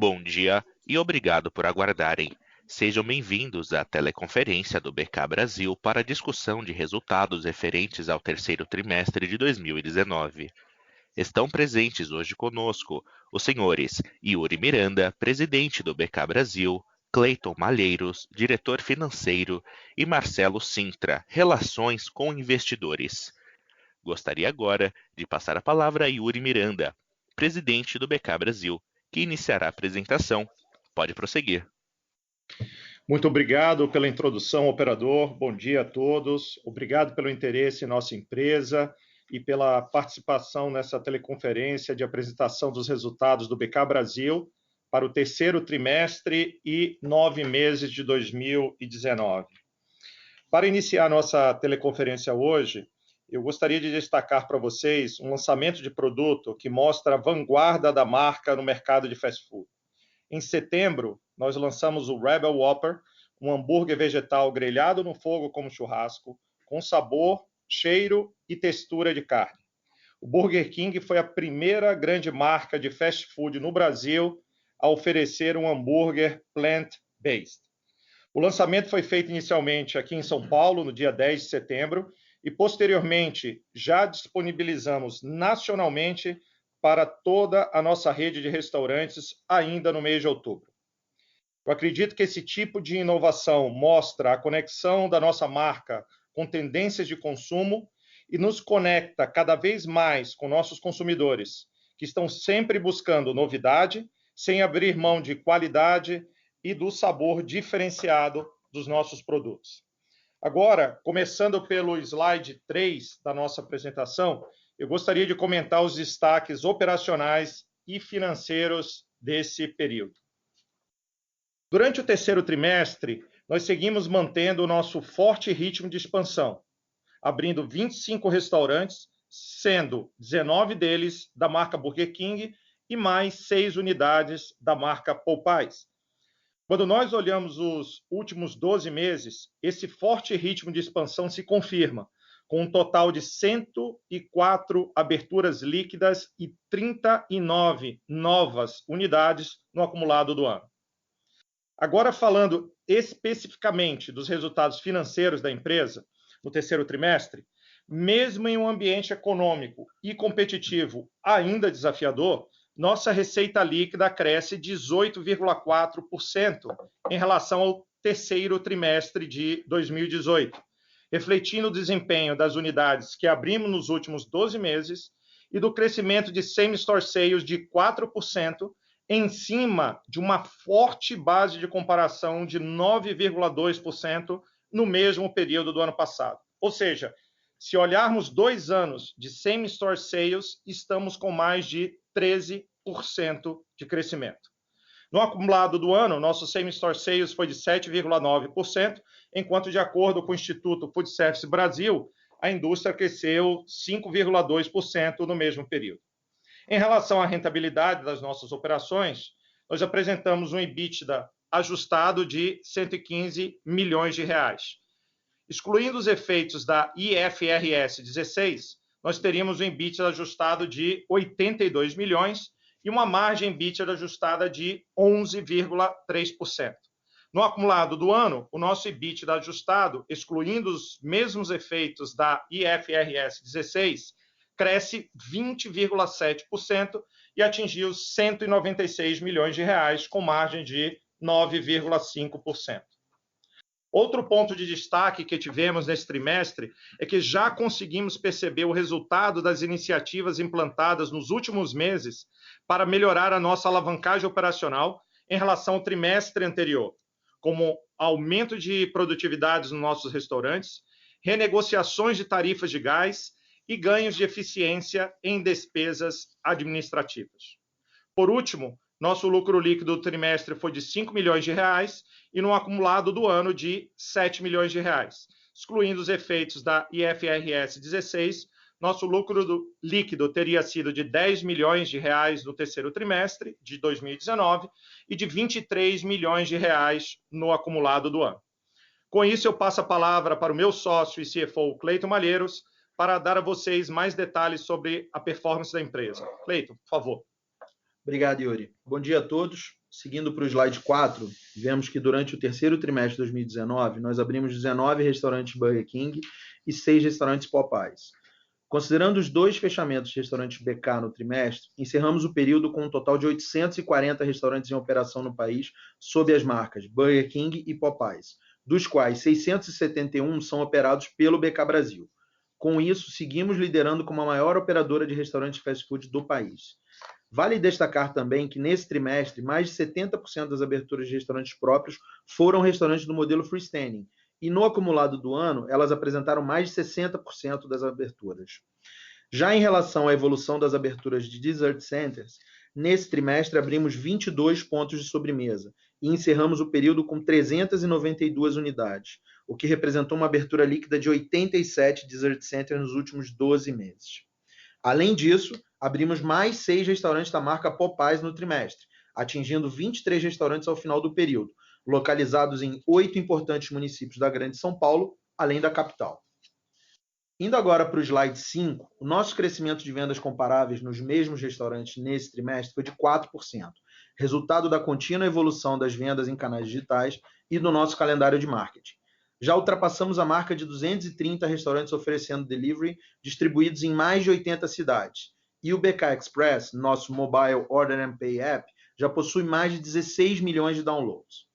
Bom dia e obrigado por aguardarem. Sejam bem-vindos à teleconferência do BK Brasil para a discussão de resultados referentes ao terceiro trimestre de 2019. Estão presentes hoje conosco os senhores Yuri Miranda, presidente do BK Brasil, Cleiton Malheiros, diretor financeiro, e Marcelo Sintra, Relações com Investidores. Gostaria agora de passar a palavra a Yuri Miranda, presidente do BK Brasil, que iniciará a apresentação. Pode prosseguir. Muito obrigado pela introdução, operador. Bom dia a todos. Obrigado pelo interesse em nossa empresa e pela participação nessa teleconferência de apresentação dos resultados do BK Brasil para o terceiro trimestre e 9 meses de 2019. Para iniciar nossa teleconferência hoje, eu gostaria de destacar para vocês um lançamento de produto que mostra a vanguarda da marca no mercado de fast food. Em setembro, nós lançamos o Rebel Whopper, um hambúrguer vegetal grelhado no fogo como churrasco, com sabor, cheiro e textura de carne. O Burger King foi a primeira grande marca de fast food no Brasil a oferecer um hambúrguer plant-based. O lançamento foi feito inicialmente aqui em São Paulo, no dia 10 de setembro, e posteriormente já disponibilizamos nacionalmente para toda a nossa rede de restaurantes ainda no mês de outubro. Eu acredito que esse tipo de inovação mostra a conexão da nossa marca com tendências de consumo e nos conecta cada vez mais com nossos consumidores, que estão sempre buscando novidade, sem abrir mão de qualidade e do sabor diferenciado dos nossos produtos. Agora, começando pelo slide 3 da nossa apresentação, eu gostaria de comentar os destaques operacionais e financeiros desse período. Durante o terceiro trimestre, nós seguimos mantendo o nosso forte ritmo de expansão, abrindo 25 restaurantes, sendo 19 deles da marca Burger King e mais 6 unidades da marca Popeyes. Quando nós olhamos os últimos 12 meses, esse forte ritmo de expansão se confirma, com um total de 104 aberturas líquidas e 39 novas unidades no acumulado do ano. Agora, falando especificamente dos resultados financeiros da empresa no terceiro trimestre, mesmo em um ambiente econômico e competitivo ainda desafiador, nossa receita líquida cresce 18,4% em relação ao terceiro trimestre de 2018, refletindo o desempenho das unidades que abrimos nos últimos 12 meses e do crescimento de same-store sales de 4%, em cima de uma forte base de comparação de 9,2% no mesmo período do ano passado. Ou seja, se olharmos 2 anos de same-store sales, estamos com mais de 13% de crescimento. No acumulado do ano, nosso same-store sales foi de 7,9%, enquanto, de acordo com o Instituto Food Service Brasil, a indústria cresceu 5,2% no mesmo período. Em relação à rentabilidade das nossas operações, nós apresentamos um EBITDA ajustado de 115 milhões de reais. Excluindo os efeitos da IFRS 16, nós teríamos um EBITDA ajustado de 82 milhões e uma margem EBITDA ajustada de 11,3%. No acumulado do ano, o nosso EBITDA ajustado, excluindo os mesmos efeitos da IFRS 16, cresce 20,7% e atingiu 196 milhões de reais, com margem de 9,5%. Outro ponto de destaque que tivemos nesse trimestre é que já conseguimos perceber o resultado das iniciativas implantadas nos últimos meses para melhorar a nossa alavancagem operacional em relação ao trimestre anterior, como aumento de produtividades nos nossos restaurantes, renegociações de tarifas de gás e ganhos de eficiência em despesas administrativas. Por último, nosso lucro líquido do trimestre foi de 5 milhões de reais e no acumulado do ano de 7 milhões de reais. Excluindo os efeitos da IFRS 16, nosso lucro líquido teria sido de 10 milhões de reais no terceiro trimestre de 2019 e de 23 milhões de reais no acumulado do ano. Com isso, eu passo a palavra para o meu sócio e CFO, Cleiton Malheiros, para dar a vocês mais detalhes sobre a performance da empresa. Cleiton, por favor. Obrigado, Yuri. Bom dia a todos. seguindo para o slide 4, vemos que durante o terceiro trimestre de 2019, nós abrimos 19 restaurantes Burger King e 6 restaurantes Popeyes. Considerando os 2 fechamentos de restaurantes BK no trimestre, encerramos o período com um total de 840 restaurantes em operação no país, sob as marcas Burger King e Popeyes, dos quais 671 são operados pelo BK Brasil. Com isso, seguimos liderando como a maior operadora de restaurantes fast food do país. Vale destacar também que, nesse trimestre, mais de 70% das aberturas de restaurantes próprios foram restaurantes do modelo freestanding, e no acumulado do ano, elas apresentaram mais de 60% das aberturas. Já em relação à evolução das aberturas de dessert centers, nesse trimestre abrimos 22 pontos de sobremesa e encerramos o período com 392 unidades, o que representou uma abertura líquida de 87 dessert centers nos últimos 12 meses. Além disso, abrimos mais 6 restaurantes da marca Popeyes no trimestre, atingindo 23 restaurantes ao final do período, localizados em 8 importantes municípios da Grande São Paulo, além da capital. Indo agora para o slide 5, o nosso crescimento de vendas comparáveis nos mesmos restaurantes nesse trimestre foi de 4%, resultado da contínua evolução das vendas em canais digitais e do nosso calendário de marketing. Já ultrapassamos a marca de 230 restaurantes oferecendo delivery, distribuídos em mais de 80 cidades. E o BK Express, nosso Mobile Order and Pay App, já possui mais de 16 milhões de downloads.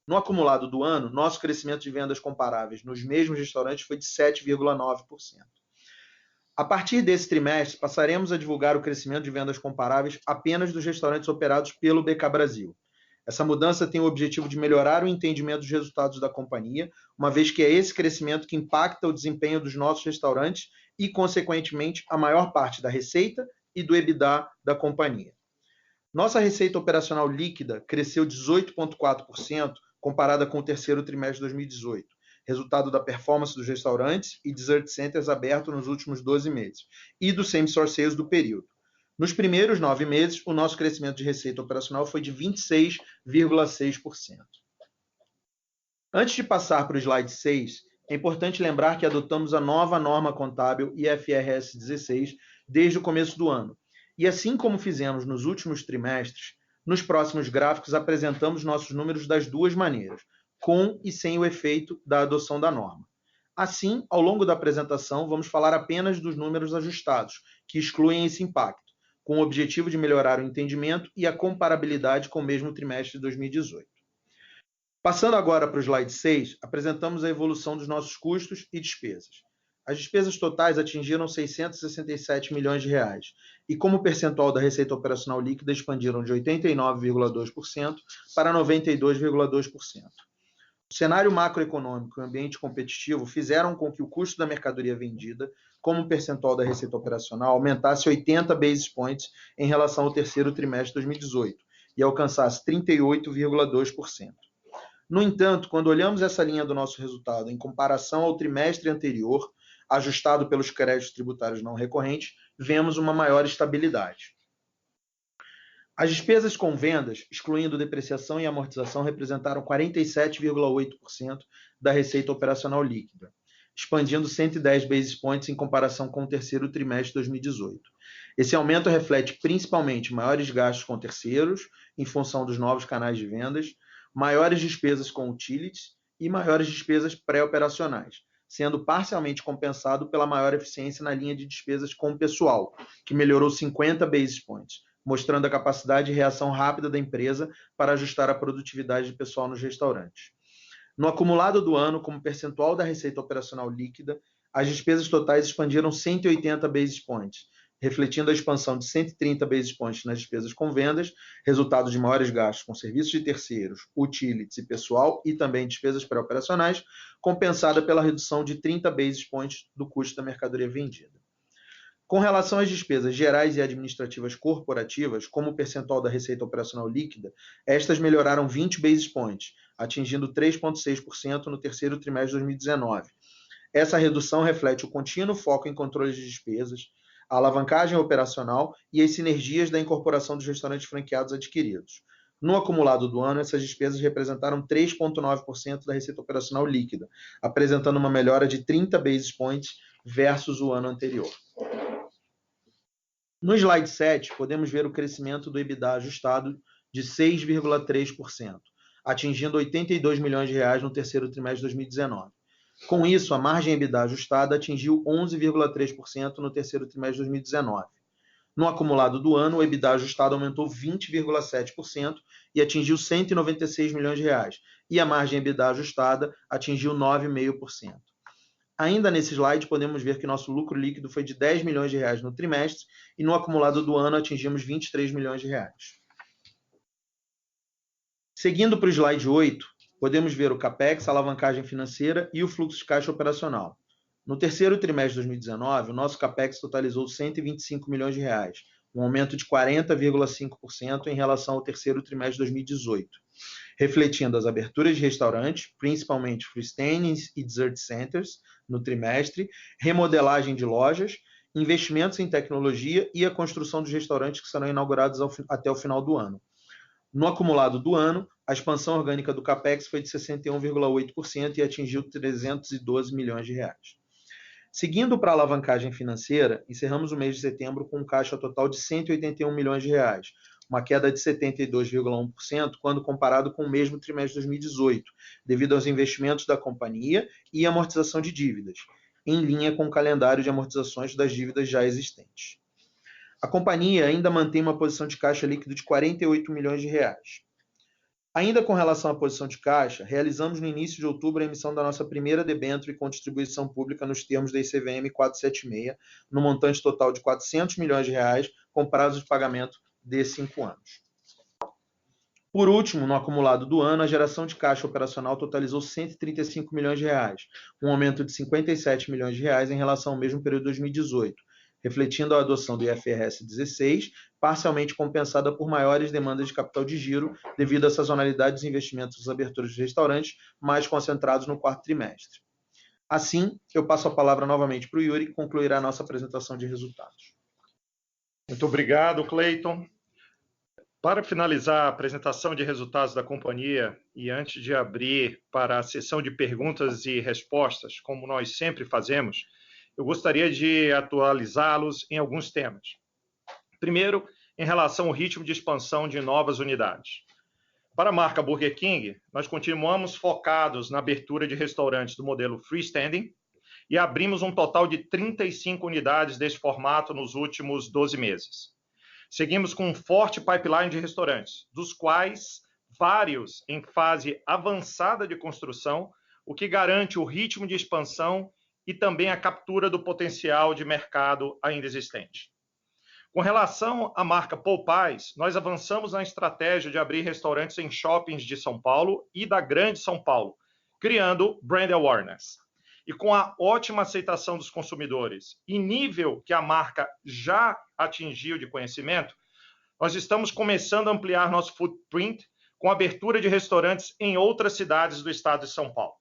No acumulado do ano, nosso crescimento de vendas comparáveis nos mesmos restaurantes foi de 7,9%. A partir desse trimestre, passaremos a divulgar o crescimento de vendas comparáveis apenas dos restaurantes operados pelo BK Brasil. Essa mudança tem o objetivo de melhorar o entendimento dos resultados da companhia, uma vez que é esse crescimento que impacta o desempenho dos nossos restaurantes e, consequentemente, a maior parte da receita e do EBITDA da companhia. Nossa receita operacional líquida cresceu 18,4% comparada com o terceiro trimestre de 2018, resultado da performance dos restaurantes e dessert centers abertos nos últimos 12 meses, e do same-store sales do período. Nos primeiros 9 meses, o nosso crescimento de receita operacional foi de 26,6%. Antes de passar para o slide 6, é importante lembrar que adotamos a nova norma contábil IFRS 16 desde o começo do ano. E assim como fizemos nos últimos trimestres, nos próximos gráficos apresentamos nossos números das duas maneiras, com e sem o efeito da adoção da norma. Assim, ao longo da apresentação, vamos falar apenas dos números ajustados, que excluem esse impacto, com o objetivo de melhorar o entendimento e a comparabilidade com o mesmo trimestre de 2018. Passando agora para o slide 6, apresentamos a evolução dos nossos custos e despesas. As despesas totais atingiram 667 milhões de reais e, como percentual da receita operacional líquida, expandiram de 89,2% para 92,2%. O cenário macroeconômico e o ambiente competitivo fizeram com que o custo da mercadoria vendida, como percentual da receita operacional, aumentasse 80 basis points em relação ao terceiro trimestre de 2018 e alcançasse 38,2%. No entanto, quando olhamos essa linha do nosso resultado em comparação ao trimestre anterior, ajustado pelos créditos tributários não recorrentes, vemos uma maior estabilidade. As despesas com vendas, excluindo depreciação e amortização, representaram 47,8% da receita operacional líquida, expandindo 110 basis points em comparação com o terceiro trimestre de 2018. Esse aumento reflete principalmente maiores gastos com terceiros, em função dos novos canais de vendas, maiores despesas com utilities e maiores despesas pré-operacionais, sendo parcialmente compensado pela maior eficiência na linha de despesas com pessoal, que melhorou 50 basis points, mostrando a capacidade de reação rápida da empresa para ajustar a produtividade de pessoal nos restaurantes. No acumulado do ano, como percentual da receita operacional líquida, as despesas totais expandiram 180 basis points, refletindo a expansão de 130 basis points nas despesas com vendas, resultado de maiores gastos com serviços de terceiros, utilities e pessoal, e também despesas pré-operacionais, compensada pela redução de 30 basis points do custo da mercadoria vendida. Com relação às despesas gerais e administrativas corporativas, como percentual da receita operacional líquida, estas melhoraram 20 basis points, atingindo 3,6% no terceiro trimestre de 2019. Essa redução reflete o contínuo foco em controle de despesas, a alavancagem operacional e as sinergias da incorporação dos restaurantes franqueados adquiridos. No acumulado do ano, essas despesas representaram 3,9% da receita operacional líquida, apresentando uma melhora de 30 basis points versus o ano anterior. No slide 7, podemos ver o crescimento do EBITDA ajustado de 6,3%, atingindo R$ 82 milhões no terceiro trimestre de 2019. Com isso, a margem EBITDA ajustada atingiu 11,3% no terceiro trimestre de 2019. No acumulado do ano, o EBITDA ajustado aumentou 20,7% e atingiu R$ 196 milhões, e a margem EBITDA ajustada atingiu 9,5%. Ainda nesse slide, podemos ver que nosso lucro líquido foi de R$ 10 milhões no trimestre e no acumulado do ano atingimos R$ 23 milhões. Seguindo para o slide 8, podemos ver o CAPEX, a alavancagem financeira e o fluxo de caixa operacional. No terceiro trimestre de 2019, o nosso CAPEX totalizou R$ 125 milhões, um aumento de 40,5% em relação ao terceiro trimestre de 2018, refletindo as aberturas de restaurantes, principalmente freestanding e dessert centers, no trimestre, remodelagem de lojas, investimentos em tecnologia e a construção dos restaurantes que serão inaugurados até o final do ano. No acumulado do ano, a expansão orgânica do CAPEX foi de 61,8% e atingiu R$ 312 milhões. Seguindo para a alavancagem financeira, encerramos o mês de setembro com um caixa total de R$ 181 milhões, uma queda de 72,1% quando comparado com o mesmo trimestre de 2018, devido aos investimentos da companhia e amortização de dívidas, em linha com o calendário de amortizações das dívidas já existentes. A companhia ainda mantém uma posição de caixa líquido de R$ 48 milhões. Ainda com relação à posição de caixa, realizamos no início de outubro a emissão da nossa primeira debênture com distribuição pública nos termos da ICVM 476, no montante total de R$ 400 milhões, com prazo de pagamento de 5 anos. Por último, no acumulado do ano, a geração de caixa operacional totalizou R$ 135 milhões, um aumento de R$ 57 milhões em relação ao mesmo período de 2018, refletindo a adoção do IFRS 16, parcialmente compensada por maiores demandas de capital de giro devido à sazonalidade dos investimentos das aberturas de restaurantes mais concentrados no quarto trimestre. Assim, eu passo a palavra novamente para o Yuri, que concluirá a nossa apresentação de resultados. Muito obrigado, Cleiton. Para finalizar a apresentação de resultados da companhia e antes de abrir para a sessão de perguntas e respostas, como nós sempre fazemos, eu gostaria de atualizá-los em alguns temas. Primeiro, em relação ao ritmo de expansão de novas unidades. Para a marca Burger King, nós continuamos focados na abertura de restaurantes do modelo freestanding e abrimos um total de 35 unidades desse formato nos últimos 12 meses. Seguimos com um forte pipeline de restaurantes, dos quais vários em fase avançada de construção, o que garante o ritmo de expansão e também a captura do potencial de mercado ainda existente. Com relação à marca Popeyes, nós avançamos na estratégia de abrir restaurantes em shoppings de São Paulo e da Grande São Paulo, criando brand awareness. E com a ótima aceitação dos consumidores e nível que a marca já atingiu de conhecimento, nós estamos começando a ampliar nosso footprint com a abertura de restaurantes em outras cidades do estado de São Paulo.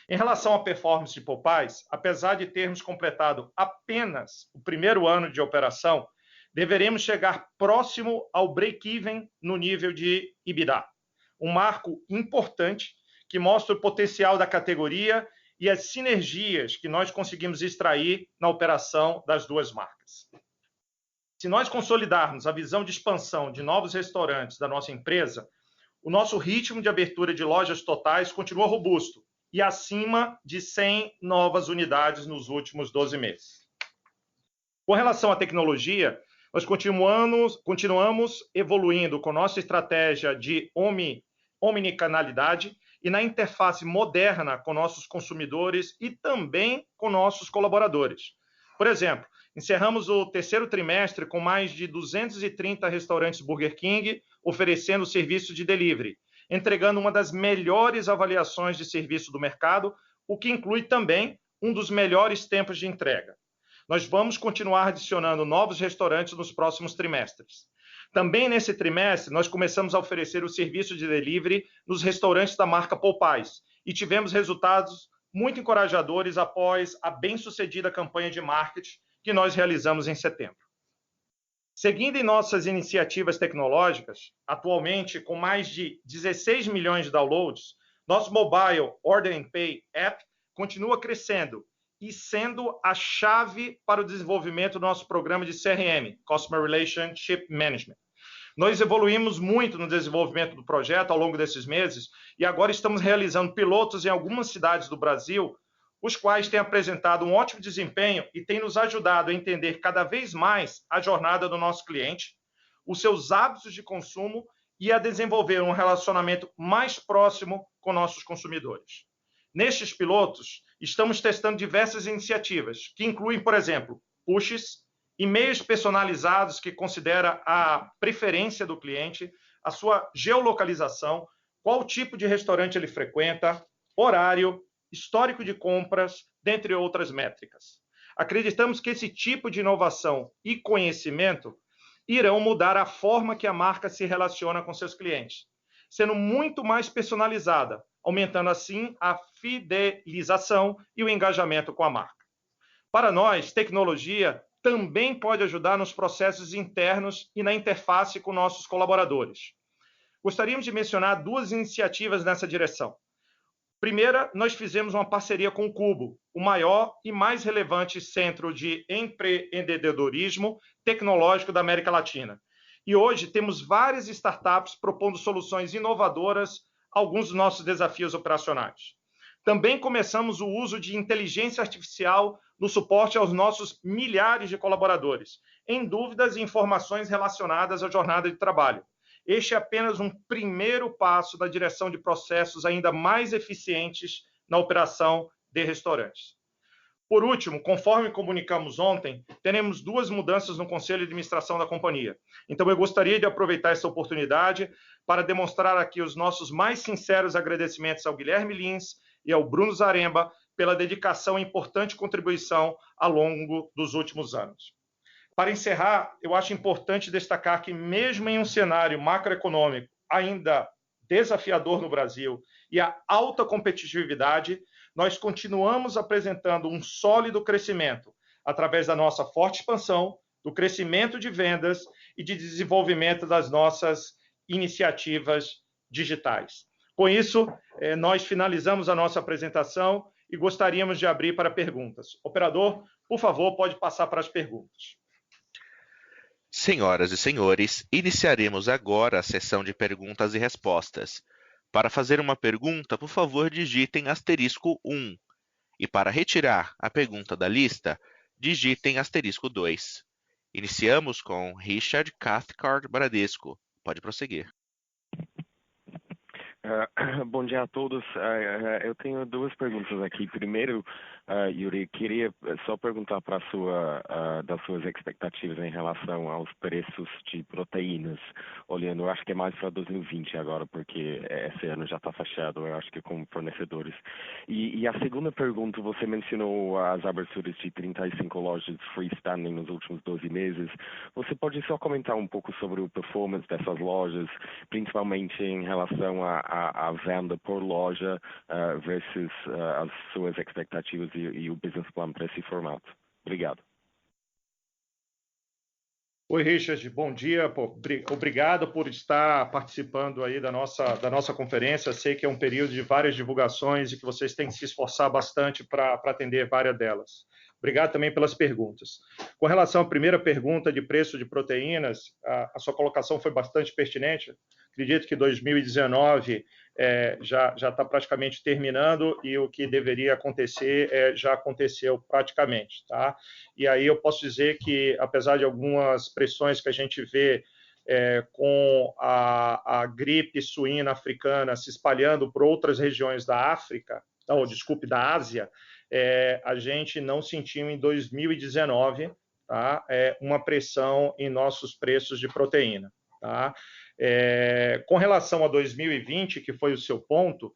Em relação à performance de Popeyes, apesar de termos completado apenas o primeiro ano de operação, deveremos chegar próximo ao break-even no nível de EBITDA, um marco importante que mostra o potencial da categoria e as sinergias que nós conseguimos extrair na operação das duas marcas. Se nós consolidarmos a visão de expansão de novos restaurantes da nossa empresa, o nosso ritmo de abertura de lojas totais continua robusto e acima de 100 novas unidades nos últimos 12 meses. Com relação à tecnologia, nós continuamos evoluindo com nossa estratégia de omnicanalidade e na interface moderna com nossos consumidores e também com nossos colaboradores. Por exemplo, encerramos o terceiro trimestre com mais de 230 restaurantes Burger King oferecendo serviço de delivery, entregando uma das melhores avaliações de serviço do mercado, o que inclui também um dos melhores tempos de entrega. Nós vamos continuar adicionando novos restaurantes nos próximos trimestres. Também nesse trimestre, nós começamos a oferecer o serviço de delivery nos restaurantes da marca Popeyes e tivemos resultados muito encorajadores após a bem-sucedida campanha de marketing que nós realizamos em setembro. Seguindo em nossas iniciativas tecnológicas, atualmente com mais de 16 milhões de downloads, nosso Mobile Order and Pay App continua crescendo e sendo a chave para o desenvolvimento do nosso programa de CRM, Customer Relationship Management. Nós evoluímos muito no desenvolvimento do projeto ao longo desses meses e agora estamos realizando pilotos em algumas cidades do Brasil, os quais têm apresentado um ótimo desempenho e têm nos ajudado a entender cada vez mais a jornada do nosso cliente, os seus hábitos de consumo e a desenvolver um relacionamento mais próximo com nossos consumidores. Nestes pilotos, estamos testando diversas iniciativas, que incluem, por exemplo, pushes, e-mails personalizados que considera a preferência do cliente, a sua geolocalização, qual tipo de restaurante ele frequenta, horário, histórico de compras, dentre outras métricas. Acreditamos que esse tipo de inovação e conhecimento irão mudar a forma que a marca se relaciona com seus clientes, sendo muito mais personalizada, aumentando assim a fidelização e o engajamento com a marca. Para nós, tecnologia também pode ajudar nos processos internos e na interface com nossos colaboradores. Gostaríamos de mencionar duas iniciativas nessa direção. Primeira, nós fizemos uma parceria com o Cubo, o maior e mais relevante centro de empreendedorismo tecnológico da América Latina. E hoje temos várias startups propondo soluções inovadoras a alguns dos nossos desafios operacionais. Também começamos o uso de inteligência artificial no suporte aos nossos milhares de colaboradores, em dúvidas e informações relacionadas à jornada de trabalho. Este é apenas um primeiro passo na direção de processos ainda mais eficientes na operação de restaurantes. Por último, conforme comunicamos ontem, teremos duas mudanças no Conselho de Administração da companhia. Então, eu gostaria de aproveitar essa oportunidade para demonstrar aqui os nossos mais sinceros agradecimentos ao Guilherme Lins e ao Bruno Zaremba pela dedicação e importante contribuição ao longo dos últimos anos. Para encerrar, eu acho importante destacar que, mesmo em um cenário macroeconômico ainda desafiador no Brasil e a alta competitividade, nós continuamos apresentando um sólido crescimento através da nossa forte expansão, do crescimento de vendas e de desenvolvimento das nossas iniciativas digitais. Com isso, nós finalizamos a nossa apresentação e gostaríamos de abrir para perguntas. Operador, por favor, pode passar para as perguntas. Senhoras e senhores, iniciaremos agora a sessão de perguntas e respostas. Para fazer uma pergunta, por favor, digitem asterisco 1. E para retirar a pergunta da lista, digitem asterisco 2. Iniciamos com Richard Cathcart, Bradesco. Pode prosseguir. Bom dia a todos. Eu tenho duas perguntas aqui. Primeiro, Yuri, queria só perguntar das suas expectativas em relação aos preços de proteínas. Olhando, eu acho que é mais para 2020 agora, porque esse ano já está fechado, eu acho que com fornecedores. E a segunda pergunta, você mencionou as aberturas de 35 lojas freestanding nos últimos 12 meses. Você pode só comentar um pouco sobre o performance dessas lojas, principalmente em relação a venda por loja versus as suas expectativas e o business plan para esse formato. Obrigado. Oi, Richard, bom dia. Obrigado por estar participando aí da nossa conferência. Sei que é um período de várias divulgações e que vocês têm que se esforçar bastante para atender várias delas. Obrigado também pelas perguntas. Com relação à primeira pergunta de preço de proteínas, a sua colocação foi bastante pertinente. Acredito que 2019 já está praticamente terminando e o que deveria acontecer já aconteceu praticamente. Tá? E aí eu posso dizer que, apesar de algumas pressões que a gente vê com a gripe suína africana se espalhando por outras regiões da África, da Ásia, a gente não sentiu em 2019 tá? Uma pressão em nossos preços de proteína. Tá? Com relação a 2020, que foi o seu ponto,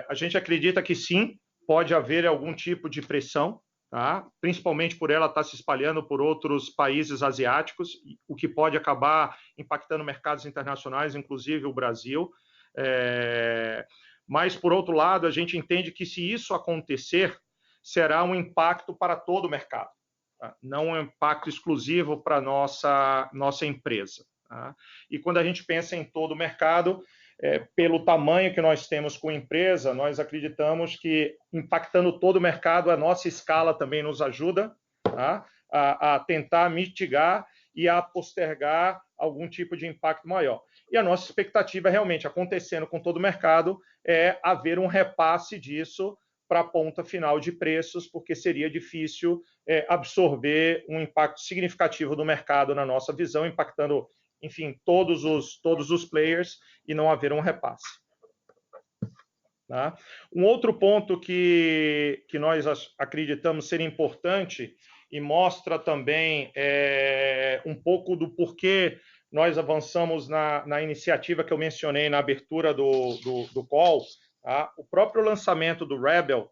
a gente acredita que sim, pode haver algum tipo de pressão, tá? Principalmente por ela estar se espalhando por outros países asiáticos, o que pode acabar impactando mercados internacionais, inclusive o Brasil. Mas, por outro lado, a gente entende que se isso acontecer, será um impacto para todo o mercado, tá? Não um impacto exclusivo para a nossa empresa. Tá? E quando a gente pensa em todo o mercado, pelo tamanho que nós temos com a empresa, nós acreditamos que, impactando todo o mercado, a nossa escala também nos ajuda, tá? a tentar mitigar e a postergar algum tipo de impacto maior. E a nossa expectativa, realmente, acontecendo com todo o mercado, é haver um repasse disso para a ponta final de preços, porque seria difícil absorver um impacto significativo do mercado na nossa visão, impactando, enfim, todos os players e não haver um repasse. Tá? Um outro ponto que nós acreditamos ser importante e mostra também um pouco do porquê nós avançamos na iniciativa que eu mencionei na abertura do call, tá? O próprio lançamento do Rebel,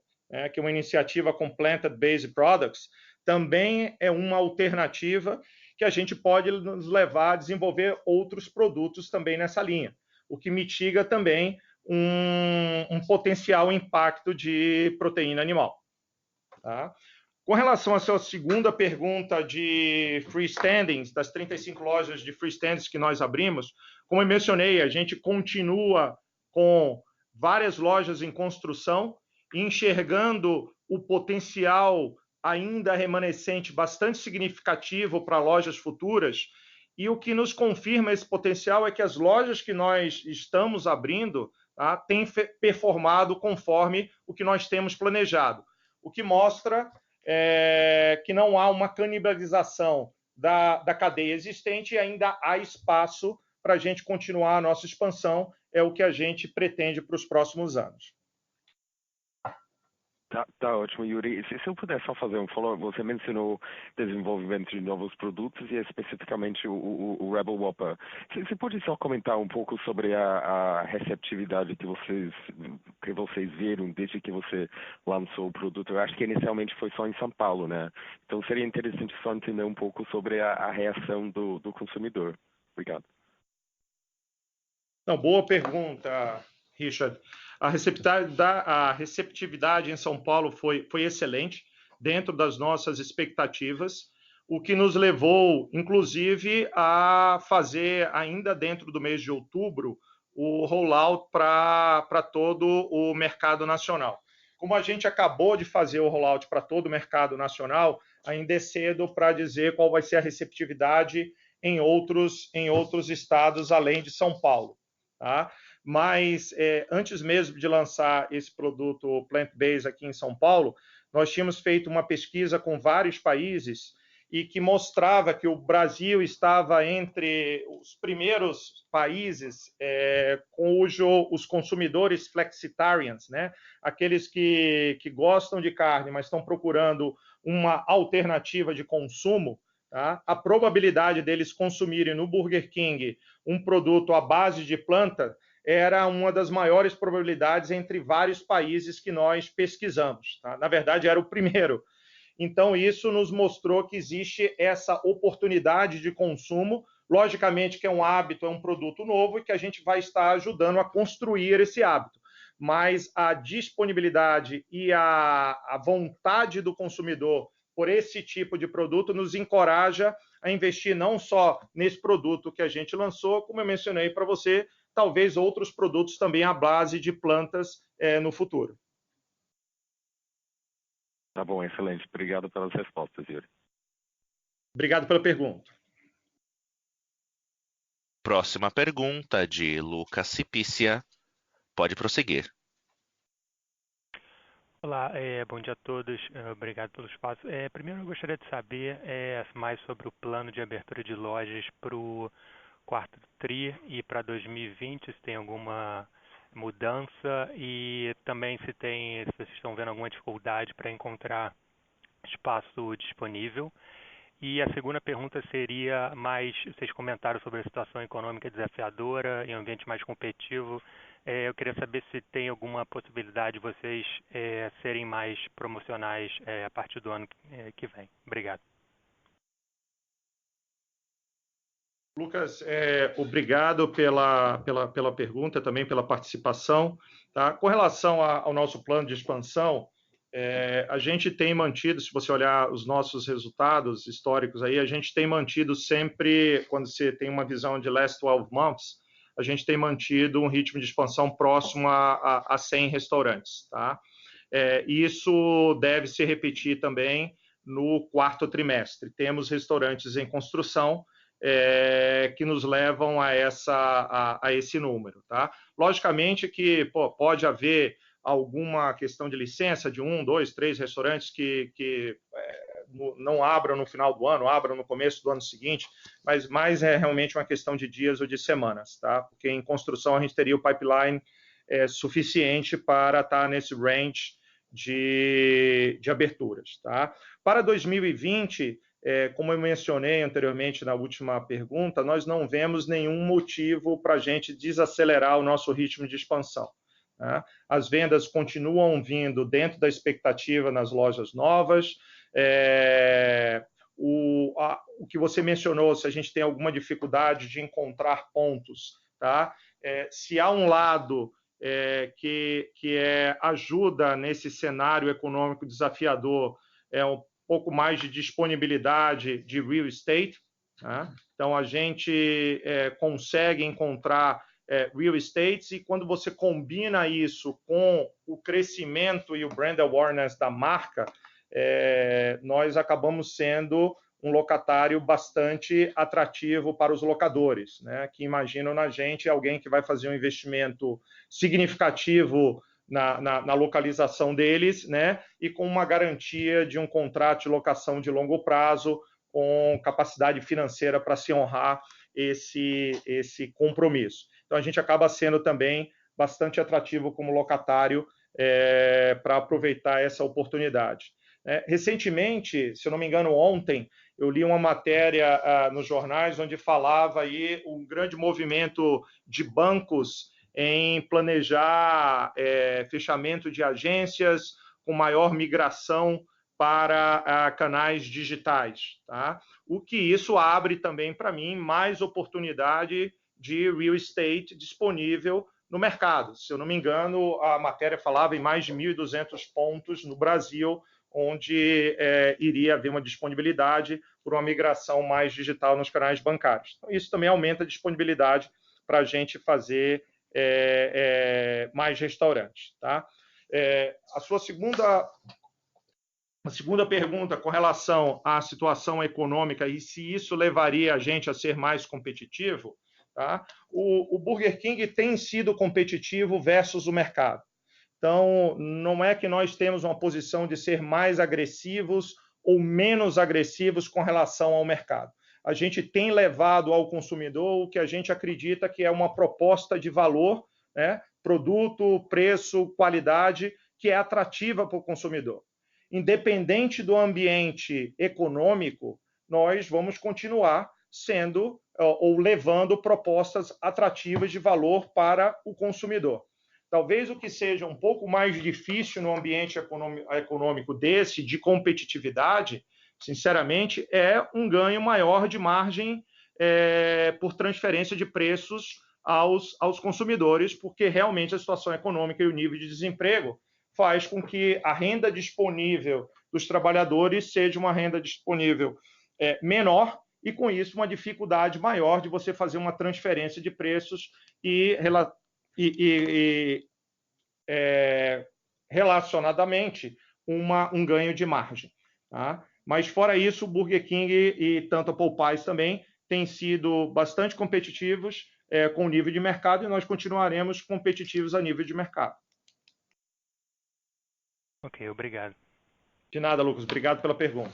que é uma iniciativa com Plant-Based Products, também é uma alternativa que a gente pode nos levar a desenvolver outros produtos também nessa linha, o que mitiga também um potencial impacto de proteína animal. Tá? Com relação à sua segunda pergunta de freestandings, das 35 lojas de freestandings que nós abrimos, como eu mencionei, a gente continua com várias lojas em construção, enxergando o potencial ainda remanescente bastante significativo para lojas futuras, e o que nos confirma esse potencial é que as lojas que nós estamos abrindo têm performado conforme o que nós temos planejado, o que mostra que não há uma canibalização da cadeia existente e ainda há espaço para a gente continuar a nossa expansão, é o que a gente pretende para os próximos anos. Tá ótimo, Yuri. Se eu puder só fazer um follow-up, você mencionou desenvolvimento de novos produtos e especificamente o Rebel Whopper. Você pode só comentar um pouco sobre a receptividade que vocês viram desde que você lançou o produto? Eu acho que inicialmente foi só em São Paulo, né? Então seria interessante só entender um pouco sobre a reação do consumidor. Obrigado. Não, boa pergunta, Richard. A receptividade em São Paulo foi excelente, dentro das nossas expectativas, o que nos levou, inclusive, a fazer, ainda dentro do mês de outubro, o rollout para todo o mercado nacional. Como a gente acabou de fazer o rollout para todo o mercado nacional, ainda é cedo para dizer qual vai ser a receptividade em outros estados, além de São Paulo. Tá? Mas antes mesmo de lançar esse produto plant-based aqui em São Paulo, nós tínhamos feito uma pesquisa com vários países e que mostrava que o Brasil estava entre os primeiros países cujo os consumidores flexitarians, né, aqueles que gostam de carne, mas estão procurando uma alternativa de consumo, tá? A probabilidade deles consumirem no Burger King um produto à base de planta era uma das maiores probabilidades entre vários países que nós pesquisamos. Tá? Na verdade, era o primeiro. Então, isso nos mostrou que existe essa oportunidade de consumo. Logicamente que é um hábito, é um produto novo e que a gente vai estar ajudando a construir esse hábito. Mas a disponibilidade e a vontade do consumidor por esse tipo de produto nos encoraja a investir não só nesse produto que a gente lançou, como eu mencionei para você, talvez outros produtos também à base de plantas no futuro. Tá bom, excelente. Obrigado pelas respostas, Yuri. Obrigado pela pergunta. Próxima pergunta de Lucas Cipícia. Pode prosseguir. Olá, bom dia a todos. Obrigado pelo espaço. Primeiro, eu gostaria de saber mais sobre o plano de abertura de lojas para o quarto TRI e para 2020, se tem alguma mudança e também se vocês estão vendo alguma dificuldade para encontrar espaço disponível. E a segunda pergunta seria vocês comentaram sobre a situação econômica desafiadora e um ambiente mais competitivo. Eu queria saber se tem alguma possibilidade de vocês serem mais promocionais a partir do ano que vem. Obrigado. Lucas, obrigado pela pergunta, também pela participação. Tá? Com relação ao nosso plano de expansão, a gente tem mantido, se você olhar os nossos resultados históricos aí, a gente tem mantido sempre, quando você tem uma visão de last 12 months, a gente tem mantido um ritmo de expansão próximo a 100 restaurantes. Tá? Isso deve se repetir também no quarto trimestre. Temos restaurantes em construção que nos levam a esse número. Tá? Logicamente que pode haver alguma questão de licença de 1, 2, 3 restaurantes que não abram no final do ano, abram no começo do ano seguinte, mas mais é realmente uma questão de dias ou de semanas, tá? Porque em construção a gente teria o pipeline suficiente para estar nesse range de aberturas, tá? Para 2020, como eu mencionei anteriormente na última pergunta, nós não vemos nenhum motivo para a gente desacelerar o nosso ritmo de expansão. Né? As vendas continuam vindo dentro da expectativa nas lojas novas. O que você mencionou, se a gente tem alguma dificuldade de encontrar pontos, tá? Se há um lado que ajuda nesse cenário econômico desafiador, um pouco mais de disponibilidade de real estate, tá? Então a gente consegue encontrar real estates, e quando você combina isso com o crescimento e o brand awareness da marca, nós acabamos sendo um locatário bastante atrativo para os locadores, né, que imaginam na gente alguém que vai fazer um investimento significativo na localização deles, né, e com uma garantia de um contrato de locação de longo prazo, com capacidade financeira para se honrar esse compromisso. Então, a gente acaba sendo também bastante atrativo como locatário para aproveitar essa oportunidade. Recentemente, se eu não me engano, ontem, eu li uma matéria nos jornais onde falava aí um grande movimento de bancos em planejar fechamento de agências com maior migração para canais digitais. Tá? O que isso abre também para mim mais oportunidade de real estate disponível no mercado. Se eu não me engano, a matéria falava em mais de 1.200 pontos no Brasil, onde iria haver uma disponibilidade por uma migração mais digital nos canais bancários. Então, isso também aumenta a disponibilidade para a gente fazer mais restaurantes. Tá? A segunda pergunta com relação à situação econômica e se isso levaria a gente a ser mais competitivo, tá? O Burger King tem sido competitivo versus o mercado. Então, não é que nós temos uma posição de ser mais agressivos ou menos agressivos com relação ao mercado. A gente tem levado ao consumidor o que a gente acredita que é uma proposta de valor, né? Produto, preço, qualidade, que é atrativa para o consumidor. Independente do ambiente econômico, nós vamos continuar sendo ou levando propostas atrativas de valor para o consumidor. Talvez o que seja um pouco mais difícil no ambiente econômico desse, de competitividade, sinceramente, é um ganho maior de margem por transferência de preços aos consumidores, porque realmente a situação econômica e o nível de desemprego faz com que a renda disponível dos trabalhadores seja uma renda disponível menor, e com isso uma dificuldade maior de você fazer uma transferência de preços e relacionadamente um ganho de margem. Tá? Mas fora isso, o Burger King e tanto a Popeyes também têm sido bastante competitivos com o nível de mercado, e nós continuaremos competitivos a nível de mercado. Ok, obrigado. De nada, Lucas. Obrigado pela pergunta.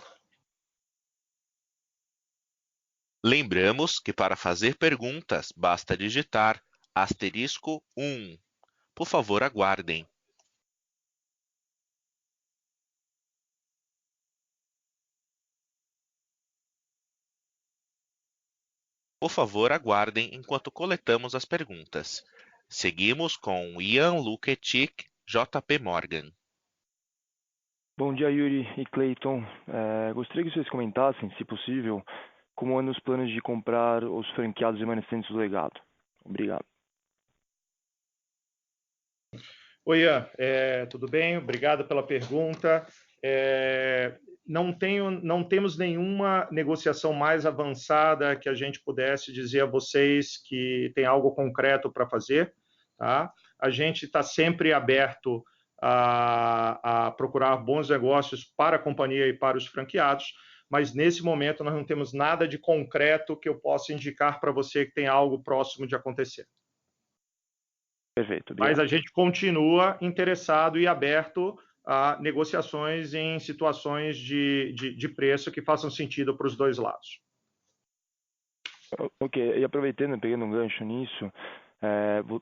Lembramos que para fazer perguntas basta digitar *1. Por favor, aguardem. Por favor, aguardem enquanto coletamos as perguntas. Seguimos com Ian Luketic, JP Morgan. Bom dia, Yuri e Clayton. Gostaria que vocês comentassem, se possível, como andam os planos de comprar os franqueados remanescentes do legado. Obrigado. Oi, Ian. Tudo bem? Obrigado pela pergunta. Não temos nenhuma negociação mais avançada que a gente pudesse dizer a vocês que tem algo concreto para fazer. Tá? A gente está sempre aberto a procurar bons negócios para a companhia e para os franqueados, mas nesse momento nós não temos nada de concreto que eu possa indicar para você que tem algo próximo de acontecer. Perfeito, obrigado. Mas a gente continua interessado e aberto a negociações em situações de preço que façam sentido para os dois lados. Ok, e aproveitando, pegando um gancho nisso,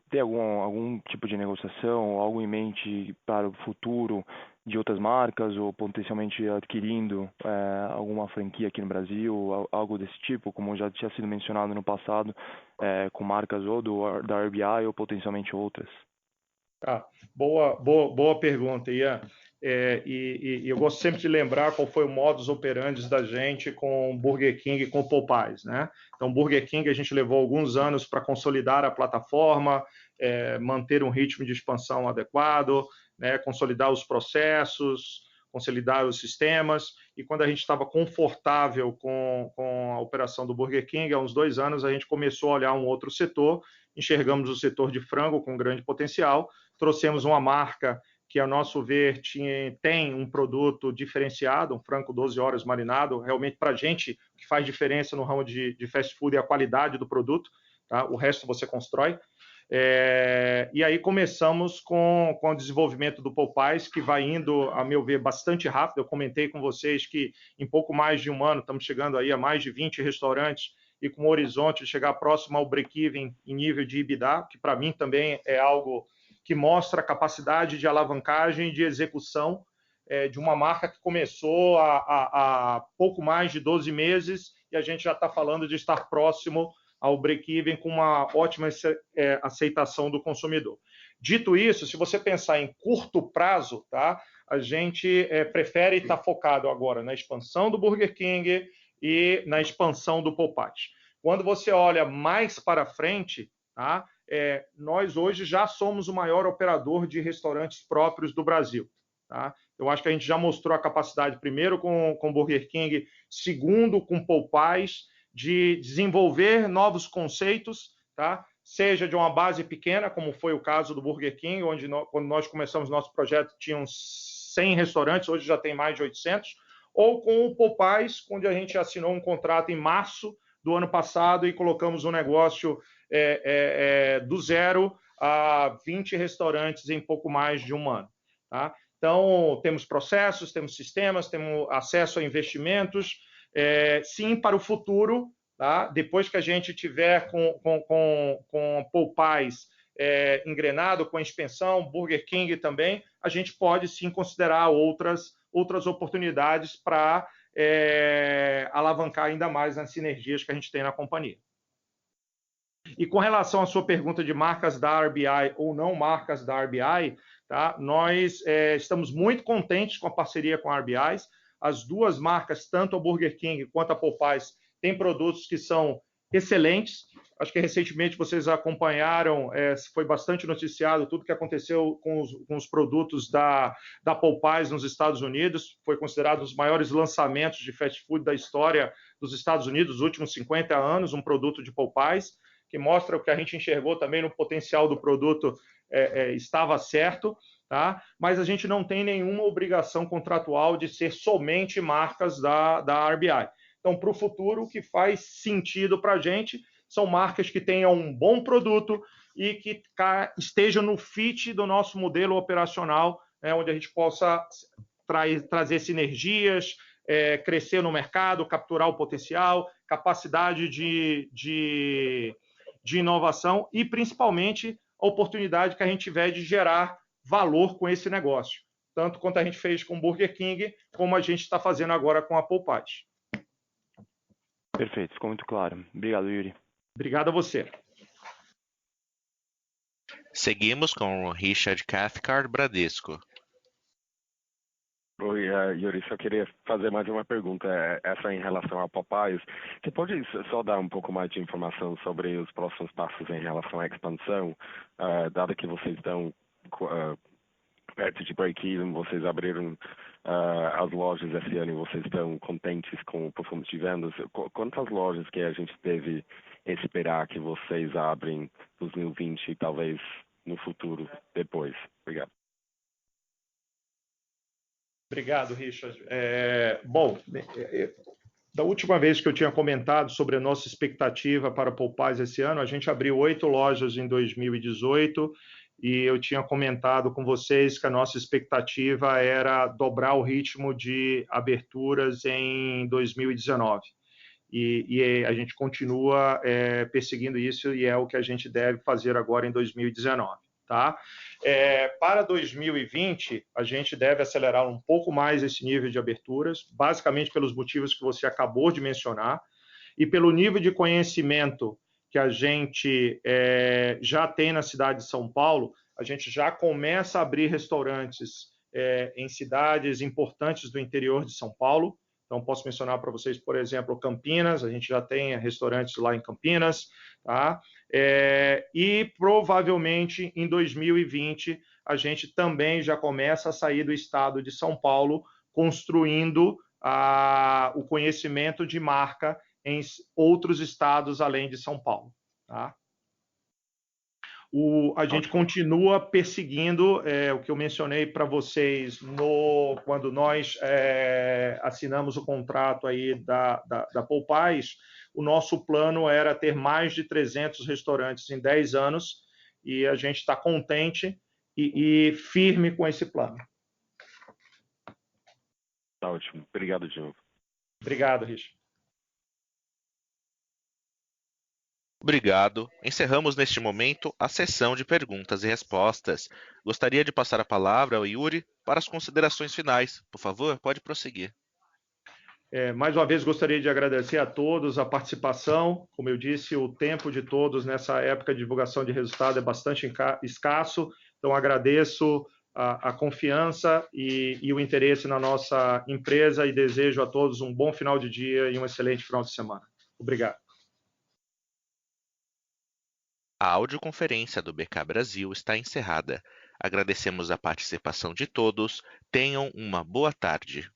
tem algum tipo de negociação, algo em mente para o futuro de outras marcas ou potencialmente adquirindo alguma franquia aqui no Brasil, algo desse tipo, como já tinha sido mencionado no passado, com marcas ou da RBI ou potencialmente outras? Boa pergunta, Ian. E eu gosto sempre de lembrar qual foi o modus operandi da gente com o Burger King e com o Popeyes, né? Então, Burger King a gente levou alguns anos para consolidar a plataforma, manter um ritmo de expansão adequado, né? Consolidar os processos, consolidar os sistemas. E quando a gente estava confortável com a operação do Burger King, há uns 2 anos a gente começou a olhar um outro setor, enxergamos o setor de frango com grande potencial, trouxemos uma marca que, a nosso ver, tem um produto diferenciado, um frango 12 horas marinado. Realmente, para a gente, o que faz diferença no ramo de fast food é a qualidade do produto, tá? O resto você constrói. E aí começamos com o desenvolvimento do Popeyes, que vai indo, a meu ver, bastante rápido. Eu comentei com vocês que em pouco mais de um ano estamos chegando aí a mais de 20 restaurantes e com o horizonte de chegar próximo ao break-even em nível de EBITDA, que para mim também é algo que mostra a capacidade de alavancagem e de execução de uma marca que começou há pouco mais de 12 meses e a gente já está falando de estar próximo ao break-even com uma ótima aceitação do consumidor. Dito isso, se você pensar em curto prazo, tá, a gente prefere estar focado agora na expansão do Burger King e na expansão do Popeyes. Quando você olha mais para frente, tá, nós hoje já somos o maior operador de restaurantes próprios do Brasil. Tá? Eu acho que a gente já mostrou a capacidade, primeiro com o Burger King, segundo com Popeyes, de desenvolver novos conceitos, tá? Seja de uma base pequena, como foi o caso do Burger King, onde quando nós começamos nosso projeto tinham 100 restaurantes, hoje já tem mais de 800, ou com o Popeyes, onde a gente assinou um contrato em março do ano passado e colocamos um negócio do 0 a 20 restaurantes em pouco mais de um ano. Tá? Então, temos processos, temos sistemas, temos acesso a investimentos. Sim, para o futuro, tá? Depois que a gente tiver com Popeyes engrenado, com a expansão, Burger King também, a gente pode sim considerar outras oportunidades para alavancar ainda mais as sinergias que a gente tem na companhia. E com relação à sua pergunta de marcas da RBI ou não marcas da RBI, tá? Nós estamos muito contentes com a parceria com a RBI. As duas marcas, tanto a Burger King quanto a Popeyes, têm produtos que são excelentes. Acho que recentemente vocês acompanharam, foi bastante noticiado tudo que aconteceu com os produtos da Popeyes nos Estados Unidos. Foi considerado um dos maiores lançamentos de fast food da história dos Estados Unidos, dos últimos 50 anos, um produto de Popeyes, que mostra o que a gente enxergou também no potencial do produto estava certo. Tá? Mas a gente não tem nenhuma obrigação contratual de ser somente marcas da RBI. Então, para o futuro, o que faz sentido para a gente são marcas que tenham um bom produto e que estejam no fit do nosso modelo operacional, onde a gente possa trazer sinergias, crescer no mercado, capturar o potencial, capacidade de inovação e, principalmente, a oportunidade que a gente tiver de gerar valor com esse negócio, tanto quanto a gente fez com o Burger King, como a gente está fazendo agora com a Popeyes. Perfeito, ficou muito claro. Obrigado, Yuri. Obrigado a você. Seguimos com o Richard Cathcart, Bradesco. Oi, Yuri, só queria fazer mais uma pergunta, essa em relação a Popeyes. Você pode só dar um pouco mais de informação sobre os próximos passos em relação à expansão, dado que vocês estão perto de break-even, vocês abriram as lojas esse ano e vocês estão contentes com o performance de vendas? Quantas lojas que a gente deve esperar que vocês abrem em 2020 e talvez no futuro depois? Obrigado. Obrigado, Richard. Bom, da última vez que eu tinha comentado sobre a nossa expectativa para Paul Paz esse ano, a gente abriu 8 lojas em 2018 e eu tinha comentado com vocês que a nossa expectativa era dobrar o ritmo de aberturas em 2019. E a gente continua perseguindo isso e é o que a gente deve fazer agora em 2019. Tá? Para 2020, a gente deve acelerar um pouco mais esse nível de aberturas, basicamente pelos motivos que você acabou de mencionar, e pelo nível de conhecimento que a gente já tem na cidade de São Paulo, a gente já começa a abrir restaurantes em cidades importantes do interior de São Paulo. Então, posso mencionar para vocês, por exemplo, Campinas, a gente já tem restaurantes lá em Campinas, tá? E provavelmente em 2020 a gente também já começa a sair do estado de São Paulo, construindo o conhecimento de marca em outros estados além de São Paulo. Tá? A gente continua perseguindo o que eu mencionei para vocês quando nós assinamos o contrato aí da Paul Paz. O nosso plano era ter mais de 300 restaurantes em 10 anos e a gente está contente e firme com esse plano. Tá ótimo. Obrigado, Diogo. Obrigado, Richard. Obrigado. Encerramos neste momento a sessão de perguntas e respostas. Gostaria de passar a palavra ao Yuri para as considerações finais. Por favor, pode prosseguir. Mais uma vez, gostaria de agradecer a todos a participação. Como eu disse, o tempo de todos nessa época de divulgação de resultado é bastante escasso, então agradeço a confiança e o interesse na nossa empresa e desejo a todos um bom final de dia e um excelente final de semana. Obrigado. A audioconferência do BK Brasil está encerrada. Agradecemos a participação de todos. Tenham uma boa tarde.